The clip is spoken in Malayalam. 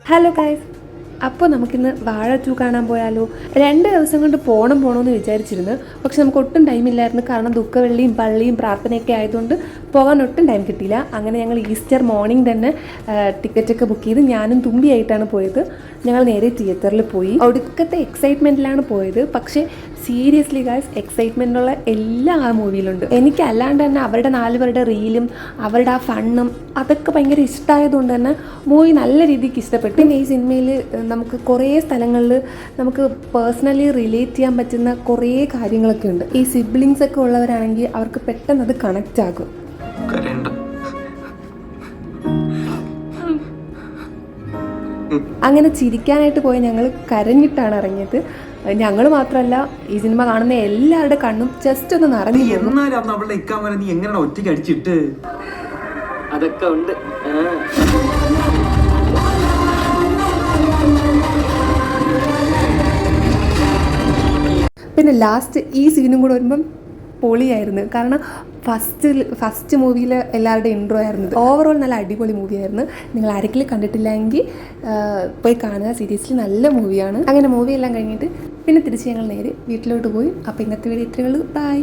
ഹലോ ഗൈസ്, അപ്പോൾ നമുക്കിന്ന് വാഴ 2 കാണാൻ പോയാലോ? 2 ദിവസം കൊണ്ട് പോകണമെന്ന് വിചാരിച്ചിരുന്നു. പക്ഷെ നമുക്ക് ഒട്ടും ടൈമില്ലായിരുന്നു. കാരണം ദുഃഖവെള്ളിയും പള്ളിയും പ്രാർത്ഥനയൊക്കെ ആയതുകൊണ്ട് പോകാൻ ഒട്ടും ടൈം കിട്ടിയില്ല. അങ്ങനെ ഞങ്ങൾ ഈസ്റ്റർ മോർണിംഗ് തന്നെ ടിക്കറ്റൊക്കെ ബുക്ക് ചെയ്ത് ഞാനും തുമ്പിയായിട്ടാണ് പോയത്. ഞങ്ങൾ നേരെ തിയേറ്ററിൽ പോയി. ഒടുക്കത്തെ എക്സൈറ്റ്മെൻറ്റിലാണ് പോയത്. പക്ഷേ സീരിയസ്ലി ഗൈസ്, എക്സൈറ്റ്മെൻറ്റുള്ള എല്ലാം ആ മൂവിയിലുണ്ട്. എനിക്ക് അല്ലാണ്ട് തന്നെ അവരുടെ 4 പേരുടെ റീലും അവരുടെ ആ ഫണ്ണും അതൊക്കെ ഭയങ്കര ഇഷ്ടമായതുകൊണ്ട് തന്നെ മൂവി നല്ല രീതിക്ക് ഇഷ്ടപ്പെട്ടു. പിന്നെ ഈ സിനിമയിൽ നമുക്ക് കുറേ സ്ഥലങ്ങളിൽ നമുക്ക് പേഴ്സണലി റിലേറ്റ് ചെയ്യാൻ പറ്റുന്ന കുറേ കാര്യങ്ങളൊക്കെ ഉണ്ട്. ഈ സിബ്ലിങ്സ് ഒക്കെ ഉള്ളവരാണെങ്കിൽ അവർക്ക് പെട്ടെന്ന് അത് കണക്റ്റ് ആകും. അങ്ങനെ ചിരിക്കാനായിട്ട് പോയി ഞങ്ങൾ കരഞ്ഞിട്ടാണ് ഇറങ്ങിയത്. ഞങ്ങൾ മാത്രമല്ല, ഈ സിനിമ കാണുന്ന എല്ലാവരുടെ കണ്ണും ജസ്റ്റ് ഒന്ന് നിറഞ്ഞു. അതൊക്കെ ഉണ്ട്. പിന്നെ ലാസ്റ്റ് ഈ സീനും കൂടെ വരുമ്പം പൊളിയായിരുന്നു. കാരണം ഫസ്റ്റ് മൂവിയിൽ എല്ലാവരുടെയും ഇൻട്രോ ആയിരുന്നു. ഓവറോൾ നല്ല അടിപൊളി മൂവിയായിരുന്നു. നിങ്ങൾ ആരെങ്കിലും കണ്ടിട്ടില്ലെങ്കിൽ പോയി കാണുക. സീരിയസ്ലി നല്ല മൂവിയാണ്. അങ്ങനെ മൂവി എല്ലാം കഴിഞ്ഞിട്ട് പിന്നെ തിരിച്ച് ഞങ്ങൾ നേരെ വീട്ടിലോട്ട് പോയി. അപ്പോൾ ഇന്നത്തെ വീഡിയോ ഇത്രയേ ഉള്ളൂ. ബൈ.